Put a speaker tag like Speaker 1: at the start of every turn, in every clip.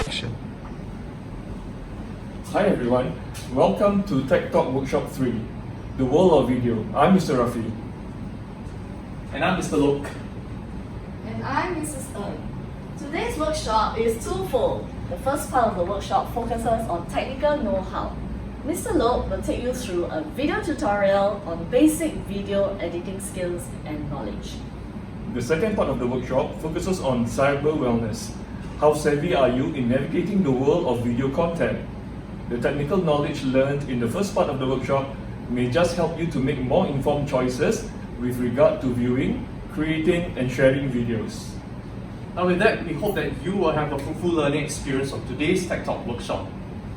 Speaker 1: Action.
Speaker 2: Hi everyone, welcome to Tech Talk Workshop 3, The World of Video. I'm Mr. Rafi.
Speaker 3: And I'm Mr. Lok.
Speaker 4: And I'm Mrs. Ng. Today's workshop is twofold. The first part of the workshop focuses on technical know-how. Mr. Lok will take you through a video tutorial on basic video editing skills and knowledge.
Speaker 2: The second part of the workshop focuses on cyber wellness. How savvy are you in navigating the world of video content? The technical knowledge learned in the first part of the workshop may just help you to make more informed choices with regard to viewing, creating, and sharing videos.
Speaker 3: Now with that, we hope that you will have a fruitful learning experience from today's Tech Talk workshop.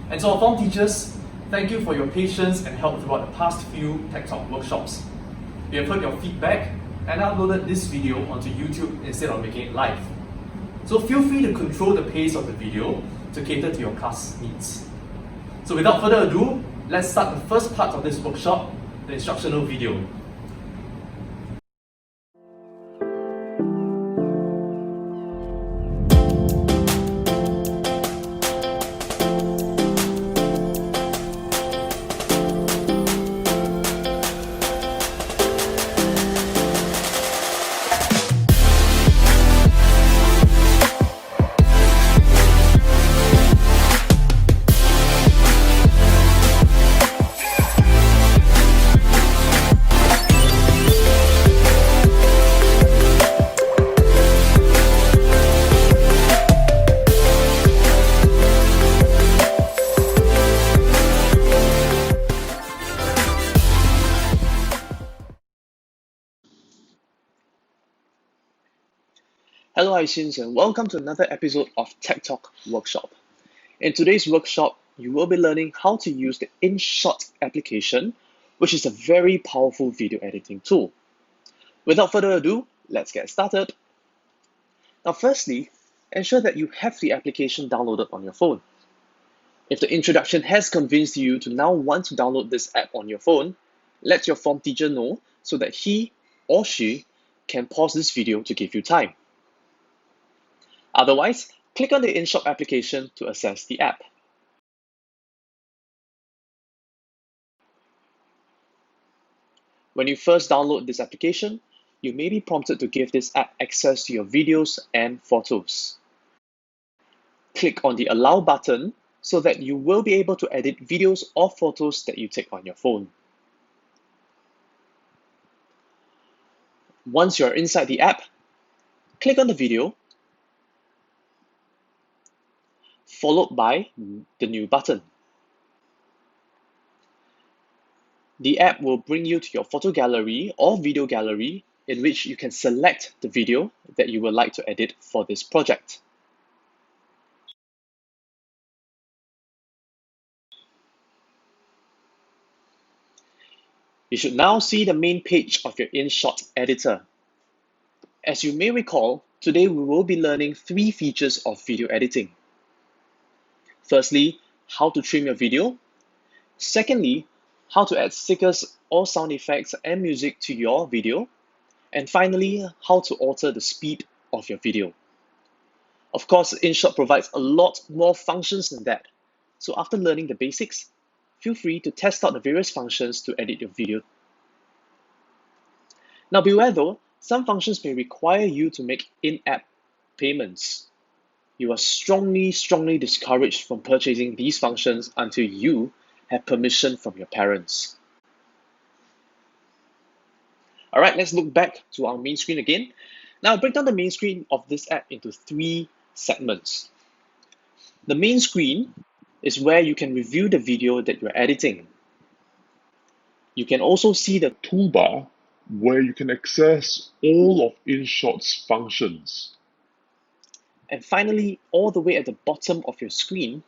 Speaker 3: And to our form teachers, thank you for your patience and help throughout the past few Tech Talk workshops. We have heard your feedback and uploaded this video onto YouTube instead of making it live. So feel free to control the pace of the video to cater to your class needs. So without further ado, let's start the first part of this workshop, the instructional video.
Speaker 1: Hello iTunes and welcome to another episode of Tech Talk Workshop. In today's workshop, you will be learning how to use the InShot application, which is a very powerful video editing tool. Without further ado, let's get started. Now firstly, ensure that you have the application downloaded on your phone. If the introduction has convinced you to now want to download this app on your phone, let your form teacher know so that he or she can pause this video to give you time. Otherwise, click on the InShot application to access the app. When you first download this application, you may be prompted to give this app access to your videos and photos. Click on the Allow button so that you will be able to edit videos or photos that you take on your phone. Once you're inside the app, click on the video, followed by the New button. The app will bring you to your photo gallery or video gallery in which you can select the video that you would like to edit for this project. You should now see the main page of your InShot editor. As you may recall, today we will be learning 3 features of video editing. Firstly, how to trim your video. Secondly, how to add stickers or sound effects and music to your video. And finally, how to alter the speed of your video. Of course, InShot provides a lot more functions than that. So after learning the basics, feel free to test out the various functions to edit your video. Now beware though, some functions may require you to make in-app payments. You are strongly discouraged from purchasing these functions until you have permission from your parents. Alright, let's look back to our main screen again. Now I'll break down the main screen of this app into 3 segments. The main screen is where you can review the video that you're editing. You can also see the
Speaker 5: toolbar where you can access all of InShot's functions.
Speaker 1: And finally, all the way at the bottom of your screen,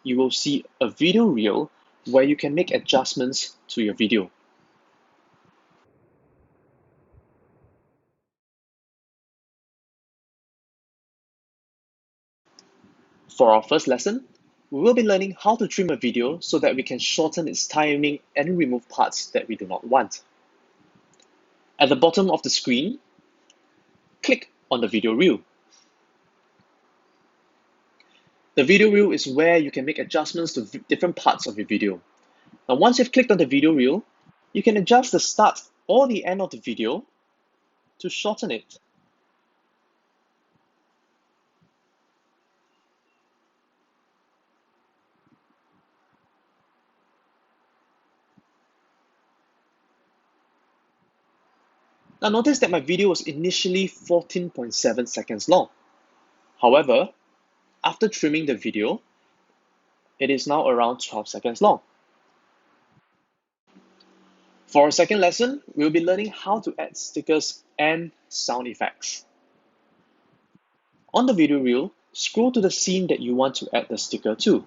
Speaker 1: you will see a video reel where you can make adjustments to your video. For our first lesson, we will be learning how to trim a video so that we can shorten its timing and remove parts that we do not want. At the bottom of the screen, click on the video reel. The video reel is where you can make adjustments to different parts of your video. Now, once you've clicked on the video reel, you can adjust the start or the end of the video to shorten it. Now notice that my video was initially 14.7 seconds long. However, after trimming the video, it is now around 12 seconds long. For our second lesson, we'll be learning how to add stickers and sound effects. On the video reel, scroll to the scene that you want to add the sticker to.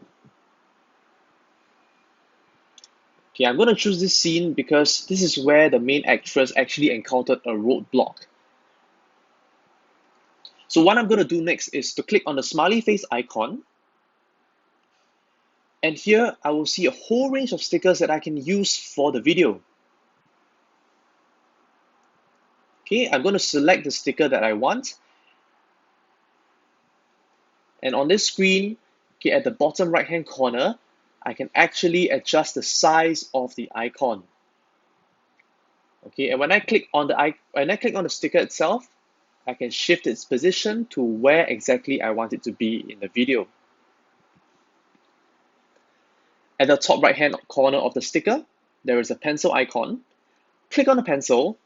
Speaker 1: Okay, I'm going to choose this scene because this is where the main actress actually encountered a roadblock. So what I'm going to do next is to click on the smiley face icon. And here I will see a whole range of stickers that I can use for the video. Okay, I'm going to select the sticker that I want. And on this screen, okay, at the bottom right hand corner, I can actually adjust the size of the icon. Okay, and when I click on the sticker itself, I can shift its position to where exactly I want it to be in the video. At the top right hand corner of the sticker, there is a pencil icon. Click on the pencil,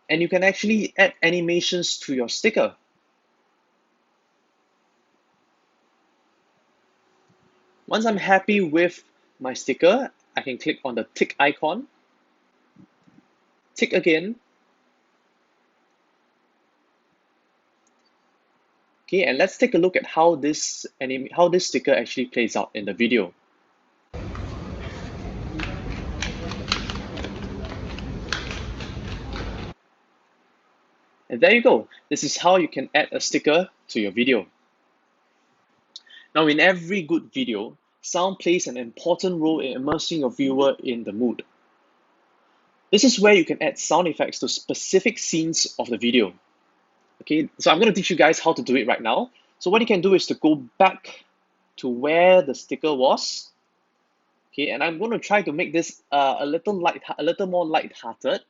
Speaker 1: and you can actually add animations to your sticker. Once I'm happy with my sticker, I can click on the tick icon, tick again. Okay, and let's take a look at how this sticker actually plays out in the video. And there you go. This is how you can add a sticker to your video. Now, in every good video, sound plays an important role in immersing your viewer in the mood. This is where you can add sound effects to specific scenes of the video. Okay, so I'm going to teach you guys how to do it right now. So what you can do is to go back to where the sticker was. Okay, and I'm going to try to make this a little more light-hearted.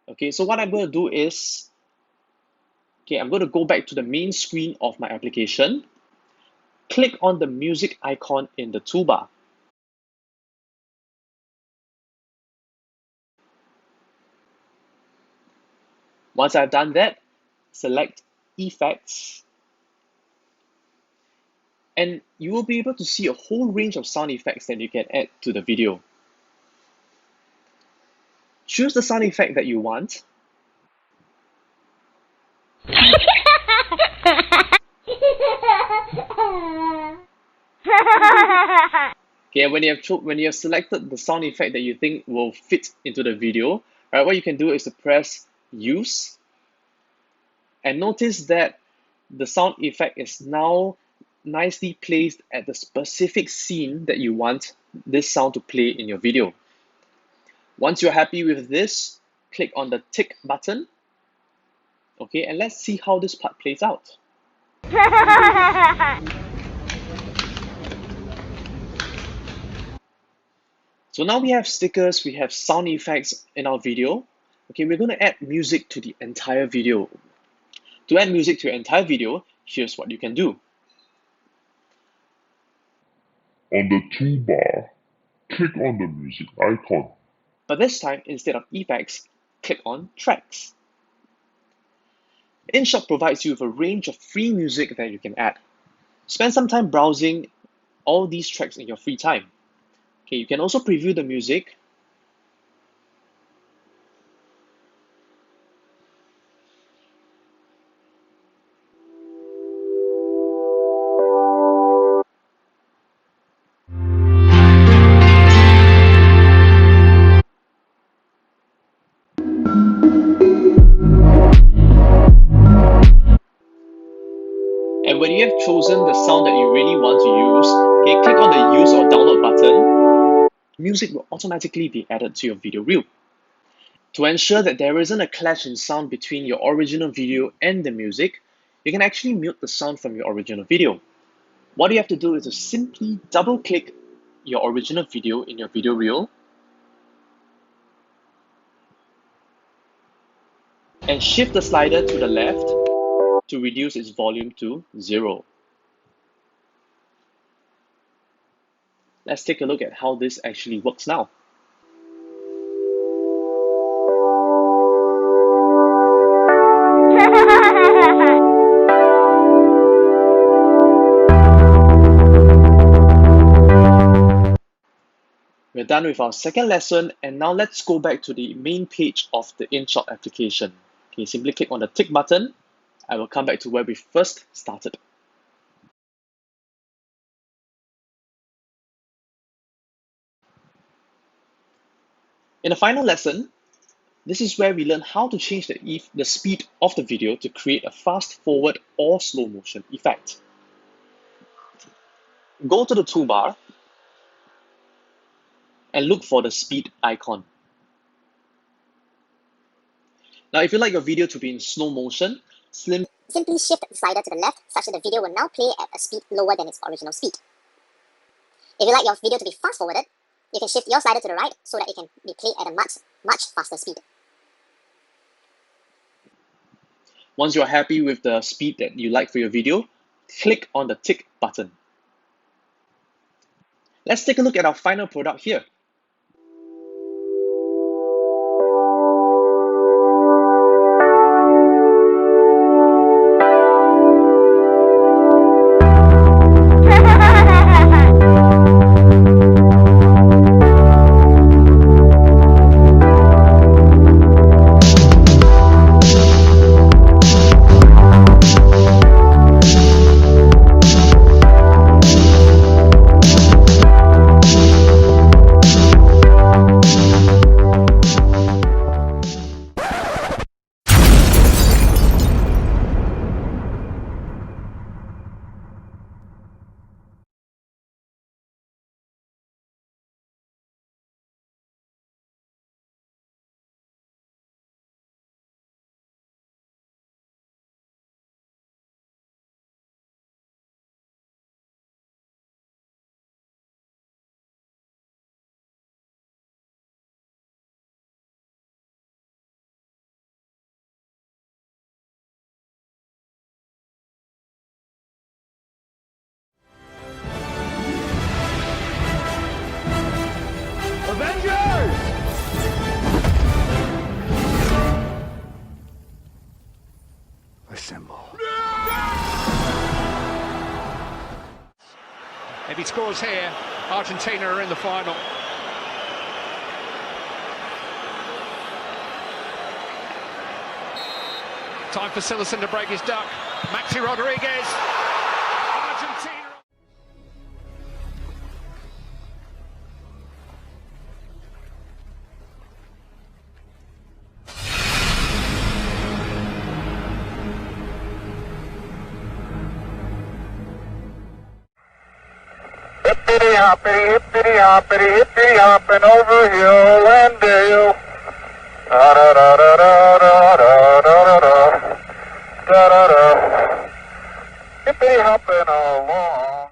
Speaker 1: Okay, so what I'm going to do is, okay, I'm going to go back to the main screen of my application. Click on the music icon in the toolbar. Once I've done that, select Effects, and you will be able to see a whole range of sound effects that you can add to the video. Choose the sound effect that you want. Okay, when you have selected the sound effect that you think will fit into the video, right, what you can do is to press Use, and notice that the sound effect is now nicely placed at the specific scene that you want this sound to play in your video. Once you're happy with this, click on the tick button. Okay, and let's see how this part plays out. So now we have stickers, we have sound effects in our video. Okay, we're going to add music to the entire video. To add music to your entire video, here's what you can do.
Speaker 5: On the toolbar, click on the music icon.
Speaker 1: But this time, instead of effects, click on tracks. InShot provides you with a range of free music that you can add. Spend some time browsing all these tracks in your free time. Okay, you can also preview the music. And when you have chosen the sound that you really want to use, okay, click on the Use or Download button. Music will automatically be added to your video reel. To ensure that there isn't a clash in sound between your original video and the music, you can actually mute the sound from your original video. What you have to do is to simply double click your original video in your video reel and shift the slider to the left to reduce its volume to 0. Let's take a look at how this actually works now. We're done with our second lesson, and now let's go back to the main page of the InShot application. Okay, simply click on the tick button. I will come back to where we first started. In the final lesson, this is where we learn how to change the speed of the video to create a fast forward or slow motion effect. Go to the toolbar and look for the speed icon. Now, if you like your video to be in slow motion, simply
Speaker 6: shift the slider to the left such that the video will now play at a speed lower than its original speed. If you like your video to be fast forwarded, you can shift your slider to the right so that it can be played at a much faster speed.
Speaker 1: Once you're happy with the speed that you like for your video, click on the tick button. Let's take a look at our final product here.
Speaker 7: If he scores here, Argentina are in the final. Time for Silerson to break his duck. Maxi Rodriguez. Argentina.
Speaker 8: Hippity hoppity over hill and dale. Da da da da da da da da da da da da. Hippity hopping along.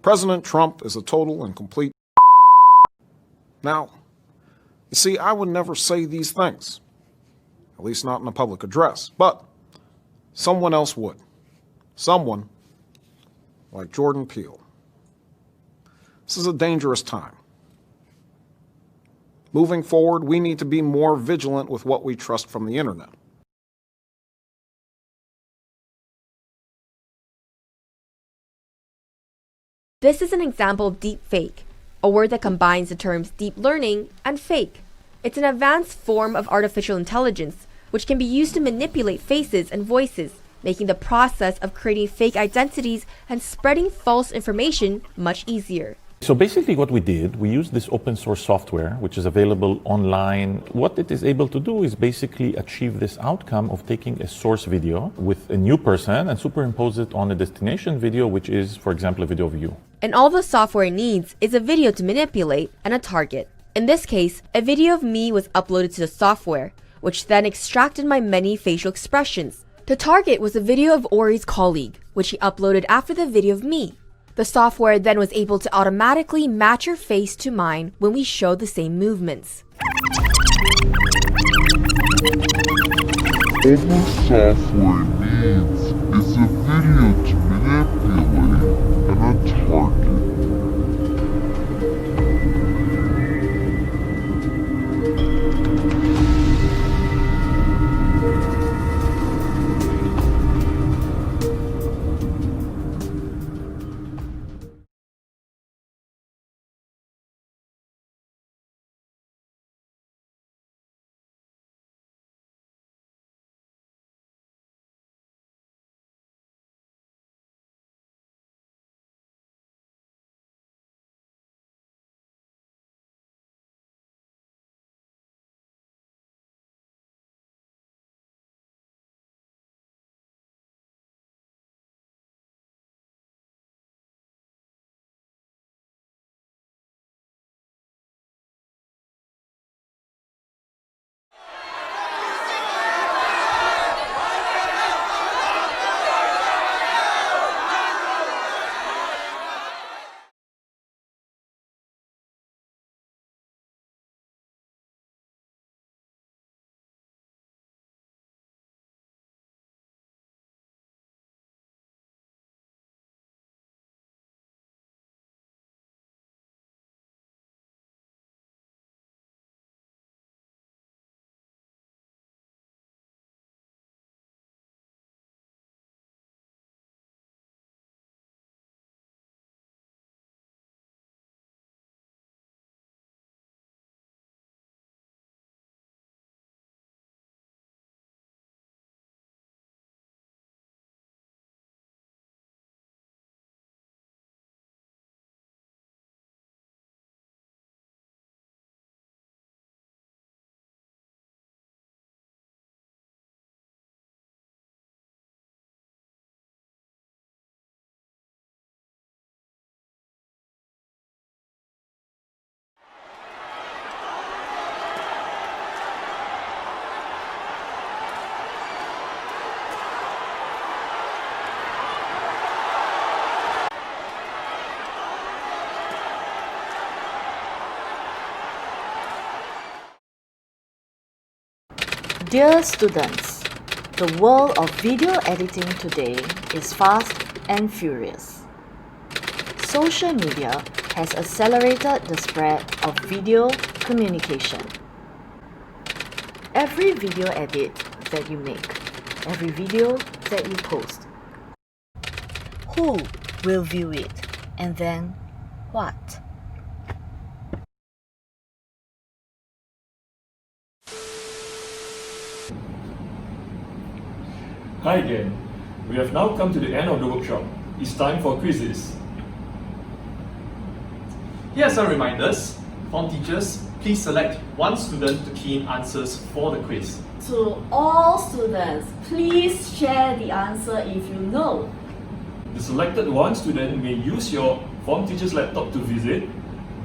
Speaker 9: President Trump is a total and complete. Now, you see, I would never say these things, at least not in a public address, but someone else would. Someone like Jordan Peele. This is a dangerous time. Moving forward, we need to be more vigilant with what we trust from the internet.
Speaker 10: This is an example of deep fake, a word that combines the terms deep learning and fake. It's an advanced form of artificial intelligence, which can be used to manipulate faces and voices, making the process of creating fake identities and spreading false information much easier.
Speaker 11: So basically what we did, we used this open source software, which is available online. What it is able to do is basically achieve this outcome of taking a source video with a new person and superimpose it on a destination video, which is, for example, a video of you.
Speaker 10: And all the software needs is a video to manipulate and a target. In this case, a video of me was uploaded to the software, which then extracted my many facial expressions. The target was a video of Ori's colleague, which he uploaded after the video of me. The software then was able to automatically match your face to mine when we showed the same movements.
Speaker 5: All the software needs is a video to manipulate and a target.
Speaker 4: Dear students, the world of video editing today is fast and furious. Social media has accelerated the spread of video communication. Every video edit that you make, every video that you post, who will view it, and then what?
Speaker 2: Hi again. We have now come to the end of the workshop. It's time for quizzes.
Speaker 3: Here are some reminders. Form teachers, please select one student to key in answers for the quiz.
Speaker 4: To all students, please share the answer if you know.
Speaker 2: The selected one student may use your form teacher's laptop to visit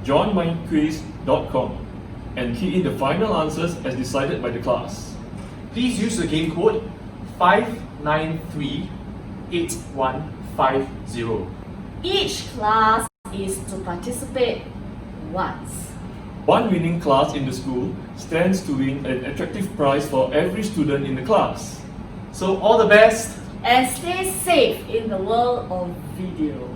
Speaker 2: joinmyquiz.com and key in the final answers as decided by the class.
Speaker 3: Please use the game code 5938150.
Speaker 4: Each class is to participate once.
Speaker 2: One winning class in the school stands to win an attractive prize for every student in the class.
Speaker 3: So all the best!
Speaker 4: And stay safe in the world of video.